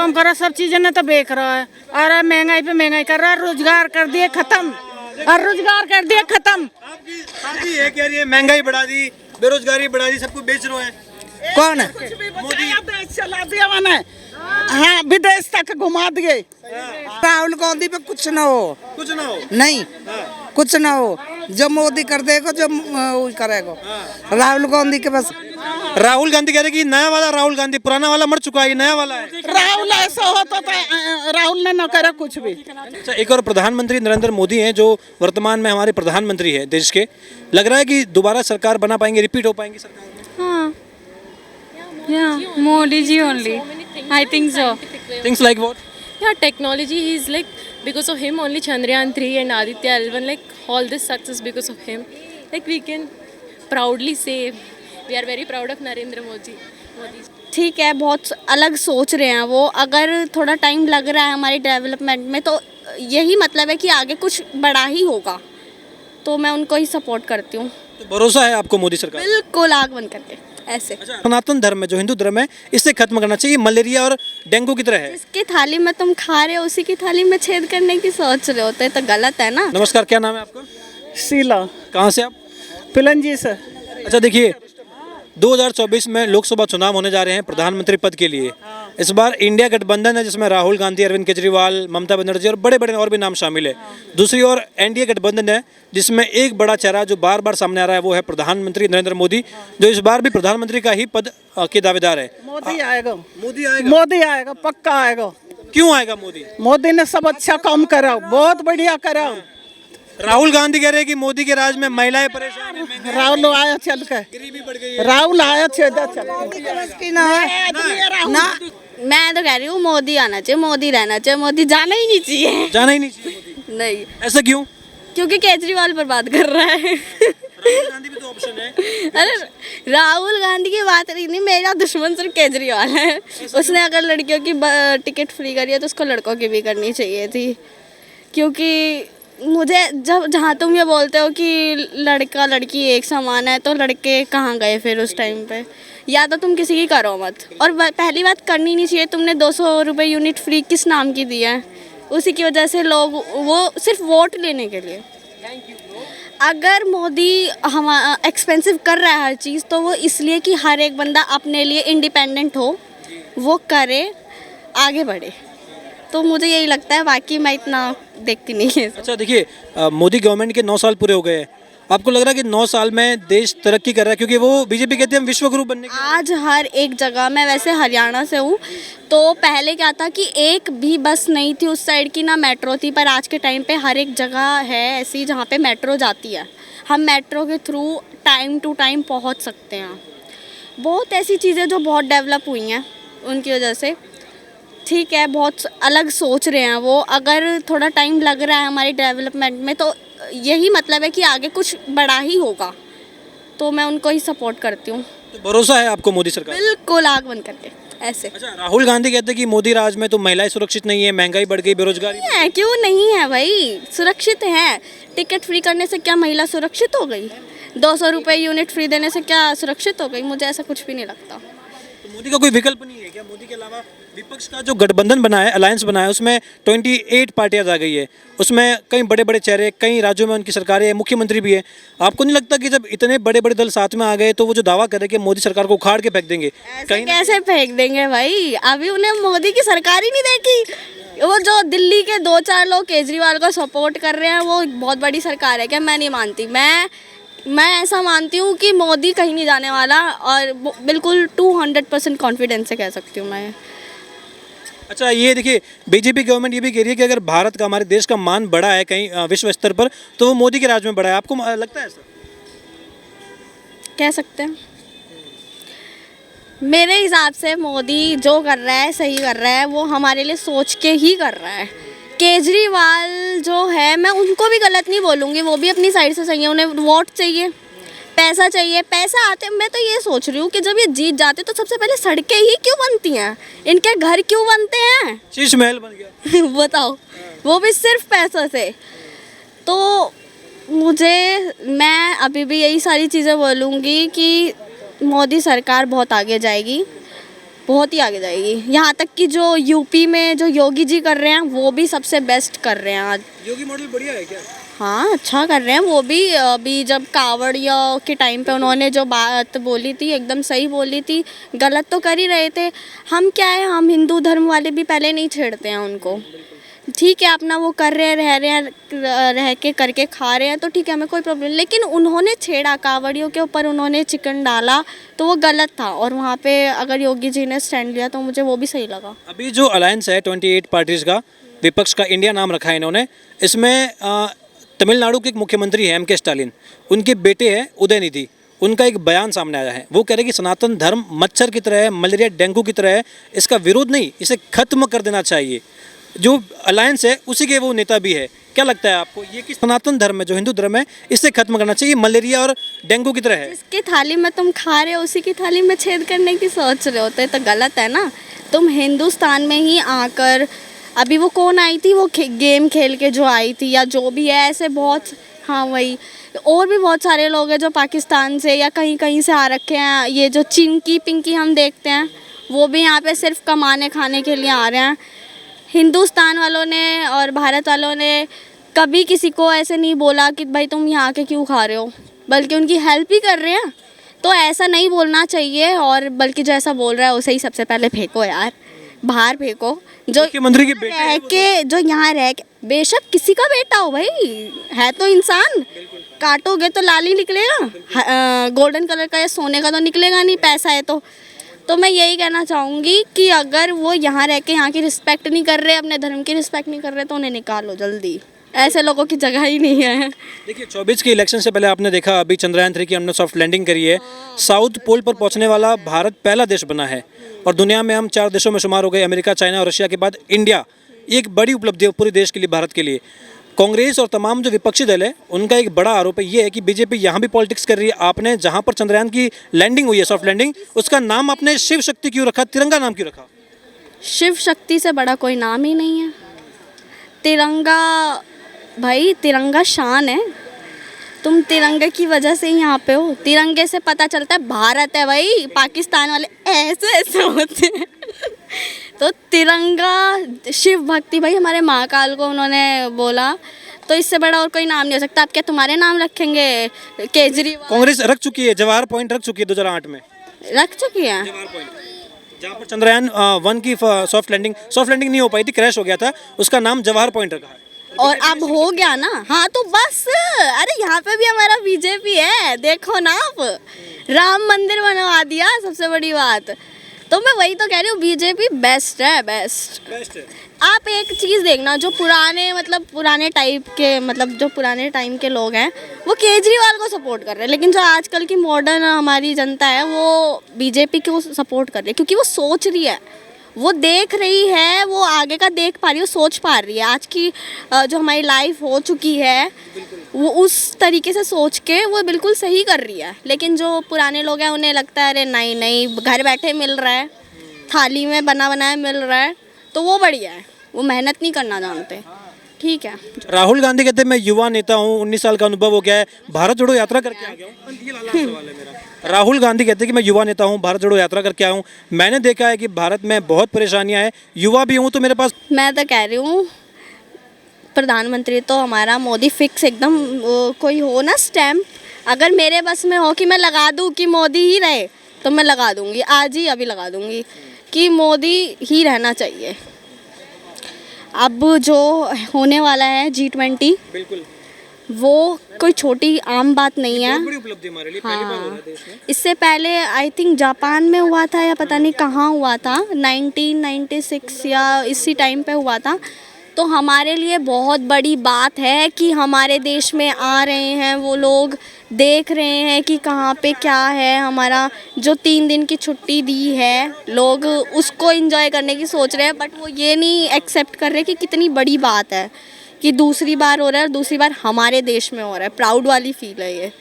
कम करा, सब चीजें ने तो बेच रहा है। और महंगाई पे महंगाई कर रहा है, रोजगार कर दिए खत्म, और रोजगार कर दिए खत्म। आपकी ये कह रही है महंगाई बढ़ा दी, बेरोजगारी बढ़ा दी, सबको बेच रहे हैं। कौन है? मोदी देश चला दिया मैंने, हाँ विदेश तक घुमा दिए। राहुल गांधी पे कुछ ना हो, कुछ ना हो। नहीं कुछ ना हो, जो मोदी कर देगा, जो वो करेगा। राहुल गांधी के बस राहुल गांधी कह रहे कि नया वाला राहुल गांधी, पुराना वाला मर चुका है, ये नया वाला है। राहुल ऐसा होता तो राहुल ने न करा कुछ भी। अच्छा, एक और प्रधानमंत्री नरेंद्र मोदी हैं जो वर्तमान में हमारे प्रधानमंत्री है देश के। लग रहा है कि दोबारा सरकार बना पाएंगे, रिपीट हो पाएंगे सरकार में? हाँ, Modi ji only. I think so. Things like what? Yeah, technology, he's like, because of him only Chandrayaan 3 and Aditya L1, like all this success because of him. Like we can proudly say we are very proud of Narendra Modi. ठीक है, बहुत अलग सोच रहे हैं वो। अगर थोड़ा टाइम लग रहा है हमारी डेवलपमेंट में, तो यही मतलब है कि आगे कुछ बड़ा ही होगा, तो मैं उनको ही सपोर्ट करती हूँ। तो भरोसा है आपको मोदी सरकार? बिल्कुल आग बंद करके ऐसे। अच्छा, सनातन धर्म है जो हिंदू धर्म है, इसे खत्म करना चाहिए, मलेरिया और डेंगू की तरह है। जिसकी थाली में तुम खा रहे हो उसी की थाली में छेद करने की सोच रहे होते, तो गलत है ना। नमस्कार, क्या नाम है आपका? शीला, कहाँ से आप? पिलंजी से। अच्छा, देखिए 2024 में लोकसभा चुनाव होने जा रहे हैं प्रधानमंत्री पद के लिए। इस बार इंडिया गठबंधन है जिसमें राहुल गांधी, अरविंद केजरीवाल, ममता बनर्जी और बड़े बड़े और भी नाम शामिल है। दूसरी ओर एनडीए गठबंधन है जिसमें एक बड़ा चेहरा जो बार बार सामने आ रहा है वो है प्रधानमंत्री नरेंद्र मोदी, जो इस बार भी प्रधानमंत्री का ही पद के दावेदार है। मोदी आएगा, मोदी आएगा? मोदी आएगा, पक्का आएगा। क्यों आएगा मोदी? मोदी ने सब अच्छा काम करा, बहुत बढ़िया करा। राहुल गांधी कह रहे हैं कि मोदी के राज में महिलाएं परेशान हैं, महंगाई राहुल आया चल के, गरीबी बढ़ गई है। राहुल आया चल की ना है ना। मैं तो कह रही हूँ मोदी आना चाहिए, मोदी रहना चाहिए, मोदी जाना ही नहीं चाहिए। जाना ही नहीं चाहिए मोदी। नहीं, ऐसा क्यों? क्योंकि केजरीवाल पर बात कर रहा है। राहुल गांधी भी तो ऑप्शन है। अरे राहुल गांधी की बात नहीं, मेरा दुश्मन सिर्फ केजरीवाल है। उसने अगर लड़कियों की टिकट फ्री करी है तो उसको लड़कों की भी करनी चाहिए थी। क्योंकि मुझे जब जहाँ तुम ये बोलते हो कि लड़का लड़की एक समान है, तो लड़के कहाँ गए फिर उस टाइम पे? या तो तुम किसी की करो मत, और पहली बात करनी नहीं चाहिए। तुमने 200 रुपये यूनिट फ्री किस नाम की दी है? उसी की वजह से लोग वो सिर्फ वोट लेने के लिए। अगर मोदी हम एक्सपेंसिव कर रहा है हर चीज़, तो वो इसलिए कि हर एक बंदा अपने लिए इंडिपेंडेंट हो, वो करे, आगे बढ़े। तो मुझे यही लगता है, बाकी मैं इतना देखती नहीं है। अच्छा, देखिए मोदी गवर्नमेंट के 9 साल पूरे हो गए हैं। आपको लग रहा है कि 9 साल में देश तरक्की कर रहा है? क्योंकि वो बीजेपी कहती है हम विश्व गुरु बनने के। आज हर एक जगह, मैं वैसे हरियाणा से हूँ, तो पहले क्या था कि एक भी बस नहीं थी उस साइड की, ना मेट्रो थी। पर आज के टाइम पे हर एक जगह है ऐसी जहाँ पे मेट्रो जाती है। हम मेट्रो के थ्रू टाइम टू टाइम पहुँच सकते हैं। बहुत ऐसी चीज़ें जो बहुत डेवलप हुई हैं उनकी वजह से। ठीक है, बहुत अलग सोच रहे हैं वो। अगर थोड़ा टाइम लग रहा है हमारी डेवलपमेंट में, तो यही मतलब है कि आगे कुछ बड़ा ही होगा, तो मैं उनको ही सपोर्ट करती हूँ। तो भरोसा है आपको मोदी सरकार? बिल्कुल आग बंद करके ऐसे। अच्छा, राहुल गांधी कहते हैं कि मोदी राज में तो महिलाएं सुरक्षित नहीं है, महंगाई बढ़ गई, बेरोजगारी। है, क्यों नहीं है भाई? सुरक्षित है। टिकट फ्री करने से क्या महिला सुरक्षित हो गई? 200 रुपये यूनिट फ्री देने से क्या सुरक्षित हो गई? मुझे ऐसा कुछ भी नहीं लगता। तो मोदी का कोई विकल्प नहीं है क्या? मोदी के अलावा विपक्ष का जो गठबंधन बना है, अलायंस बना है, उसमें 28 पार्टियां आ गई है। उसमें कई बड़े बड़े चेहरे, कई राज्यों में उनकी सरकारें हैं, मुख्यमंत्री भी है। आपको नहीं लगता कि जब इतने बड़े बड़े दल साथ में आ गए तो वो जो दावा कर रहे हैं कि मोदी सरकार को उखाड़ के फेंक देंगे, कहीं कैसे फेंक देंगे भाई? अभी उन्हें मोदी की सरकार ही नहीं देखी। वो जो दिल्ली के 2-4 लोग केजरीवाल को सपोर्ट कर रहे हैं, वो बहुत बड़ी सरकार है क्या? मैं नहीं मानती। मैं ऐसा मानती हूँ कि मोदी कहीं नहीं जाने वाला, और बिल्कुल 200% कॉन्फिडेंस से कह सकती हूँ मैं। अच्छा, ये देखिए बीजेपी गवर्नमेंट ये भी कह रही है कि अगर भारत का, हमारे देश का मान बढ़ा है कहीं विश्व स्तर पर, तो वो मोदी के राज में बढ़ा है। आपको लगता है ऐसा? कह सकते हैं। मेरे हिसाब से मोदी जो कर रहा है सही कर रहा है, वो हमारे लिए सोच के ही कर रहा है। केजरीवाल जो है, मैं उनको भी गलत नहीं बोलूँगी, वो भी अपनी साइड से सही है। उन्हें वोट चाहिए, पैसा चाहिए, पैसा आते। मैं तो ये सोच रही हूँ कि जब ये जीत जाते तो सबसे पहले सड़कें ही क्यों बनती हैं? इनके घर क्यों बनते हैं? शीश महल बन गया। बताओ, वो भी सिर्फ पैसों से। तो मैं अभी भी यही सारी चीज़ें बोलूँगी कि मोदी सरकार बहुत आगे जाएगी, बहुत ही आगे जाएगी। यहाँ तक कि जो यूपी में जो योगी जी कर रहे हैं वो भी सबसे बेस्ट कर रहे हैं आज। योगी मॉडल बढ़िया है क्या? हाँ, अच्छा कर रहे हैं वो भी। अभी जब कावड़िया के टाइम पे उन्होंने जो बात बोली थी एकदम सही बोली थी। गलत तो कर ही रहे थे। हम क्या है, हम हिंदू धर्म वाले भी पहले नहीं छेड़ते हैं उनको। ठीक है, अपना वो कर रहे हैं, रह रहे हैं, रह के करके खा रहे हैं तो ठीक है, हमें कोई प्रॉब्लम। लेकिन उन्होंने छेड़ा, कावड़ियों के ऊपर उन्होंने चिकन डाला तो वो गलत था। और वहाँ पे अगर योगी जी ने स्टैंड लिया तो मुझे वो भी सही लगा। अभी जो अलायंस है 28 पार्टीज का, विपक्ष का इंडिया नाम रखा है इन्होंने, इसमें तमिलनाडु के एक मुख्यमंत्री हैं M.K. स्टालिन, उनके बेटे हैं उदयनिधि, उनका एक बयान सामने आया है। वो कह रहे हैं कि सनातन धर्म मच्छर की तरह है, मलेरिया डेंगू की तरह है, इसका विरोध नहीं, इसे खत्म कर देना चाहिए। जो अलायंस है उसी के वो नेता भी है। क्या लगता है आपको ये कि सनातन धर्म है, जो हिंदू धर्म है, इसे खत्म करना चाहिए, मलेरिया और डेंगू की तरह है? जिसकी थाली में तुम खा रहे हो उसी की थाली में छेद करने की सोच रहे होते तो गलत है ना। तुम हिंदुस्तान में ही आकर, अभी वो कौन आई थी, वो गेम खेल के जो आई थी या जो भी है, ऐसे बहुत, हाँ वही, और भी बहुत सारे लोग हैं जो पाकिस्तान से या कहीं कहीं से आ रखे हैं। ये जो चिंकी पिंकी हम देखते हैं वो भी यहाँ पे सिर्फ कमाने खाने के लिए आ रहे हैं। हिंदुस्तान वालों ने और भारत वालों ने कभी किसी को ऐसे नहीं बोला कि भाई तुम यहाँ के क्यों खा रहे हो, बल्कि उनकी हेल्प ही कर रहे हैं। तो ऐसा नहीं बोलना चाहिए, और बल्कि जो ऐसा बोल रहा है उसे ही सबसे पहले फेंको यार, बाहर फेंको। जो मुख्यमंत्री के बेटे रह के, जो यहाँ रह के, बेशक किसी का बेटा हो भाई, है तो इंसान, काटोगे तो लाल ही निकलेगा, गोल्डन कलर का या सोने का तो निकलेगा नहीं, पैसा है तो मैं यही कहना चाहूँगी कि अगर वो यहाँ रह के यहाँ की रिस्पेक्ट नहीं कर रहे, अपने धर्म की रिस्पेक्ट नहीं कर रहे, तो उन्हें निकालो जल्दी। ऐसे लोगों की जगह ही नहीं है। देखिए 24 के इलेक्शन से पहले आपने देखा, अभी चंद्रयान 3 की हमने सॉफ्ट लैंडिंग करी है। साउथ पोल पर पहुंचने वाला भारत पहला देश बना है, और दुनिया में हम 4 देशों में शुमार हो गए, अमेरिका, चाइना और रशिया के बाद इंडिया। एक बड़ी उपलब्धि है पूरे देश के लिए, भारत के लिए। कांग्रेस और तमाम जो विपक्षी दल है उनका एक बड़ा आरोप है ये है कि बीजेपी यहाँ भी पॉलिटिक्स कर रही है। आपने जहाँ पर चंद्रयान की लैंडिंग हुई है, सॉफ्ट लैंडिंग, उसका नाम आपने शिव शक्ति क्यों रखा, तिरंगा नाम क्यों रखा? शिव शक्ति से बड़ा कोई नाम ही नहीं है। तिरंगा भाई, तिरंगा शान है। तुम तिरंगे की वजह से ही यहाँ पे हो। तिरंगे से पता चलता है भारत है भाई। पाकिस्तान वाले ऐसे ऐसे होते हैं। तो तिरंगा, शिव भक्ति, भाई हमारे महाकाल को उन्होंने बोला, तो इससे बड़ा और कोई नाम नहीं हो सकता। आप क्या तुम्हारे नाम रखेंगे केजरीवाल? कांग्रेस रख चुकी है, जवाहर पॉइंट रख चुकी है 2008 में, रख चुकी है। जवाहर पॉइंट, जहाँ पर चंद्रयान 1 की सॉफ्ट लैंडिंग नहीं हो पाई थी, क्रैश हो गया था, उसका नाम जवाहर पॉइंट रखा है। और अब हो गया ना। हाँ तो बस, अरे यहाँ पे भी हमारा बीजेपी है, देखो ना आप, राम मंदिर बनवा दिया, सबसे बड़ी बात। तो मैं वही तो कह रही हूँ, बीजेपी बेस्ट है, बेस्ट है। आप एक चीज़ देखना, जो पुराने टाइम के लोग हैं वो केजरीवाल को सपोर्ट कर रहे हैं, लेकिन जो आजकल की मॉडर्न हमारी जनता है वो बीजेपी को सपोर्ट कर रही है, क्योंकि वो सोच रही है, वो देख रही है, वो आगे का देख पा रही है, वो सोच पा रही है। आज की जो हमारी लाइफ हो चुकी है वो उस तरीके से सोच के वो बिल्कुल सही कर रही है। लेकिन जो पुराने लोग हैं उन्हें लगता है अरे नहीं नहीं, घर बैठे मिल रहा है, थाली में बना बनाया मिल रहा है, तो वो बढ़िया है, वो मेहनत नहीं करना जानते। ठीक है। राहुल गांधी कहते हैं मैं युवा नेता हूँ, 19 साल का अनुभव हो गया है, भारत जोड़ो यात्रा करके आ गया हूँ। ये लाला सवाल है मेरा। राहुल गांधी कहते हैं कि मैं युवा नेता हूँ, भारत जोड़ो यात्रा करके आया हूँ। मैंने देखा है कि भारत में बहुत परेशानियां हैं, युवा भी हूँ, तो मेरे पास, मैं तो कह रही हूँ प्रधानमंत्री तो हमारा मोदी फिक्स एकदम। कोई हो ना स्टैम्प, अगर मेरे बस में हो कि मैं लगा दूँ कि मोदी ही रहे, तो मैं लगा दूँगी, आज ही अभी लगा दूँगी कि मोदी ही रहना चाहिए। अब जो होने वाला है G20, बिल्कुल वो कोई छोटी आम बात नहीं है। बड़ी उपलब्धि हमारे लिए, पहली बार हो रहा है देश में। इससे पहले आई थिंक जापान में हुआ था या पता नहीं कहाँ हुआ था, 1996 या इसी टाइम पे हुआ था। तो हमारे लिए बहुत बड़ी बात है कि हमारे देश में आ रहे हैं वो लोग, देख रहे हैं कि कहाँ पे क्या है। हमारा जो 3 दिन की छुट्टी दी है, लोग उसको एंजॉय करने की सोच रहे हैं, बट वो ये नहीं एक्सेप्ट कर रहे कि कितनी बड़ी बात है कि दूसरी बार हो रहा है और दूसरी बार हमारे देश में हो रहा है। प्राउड वाली फील है ये।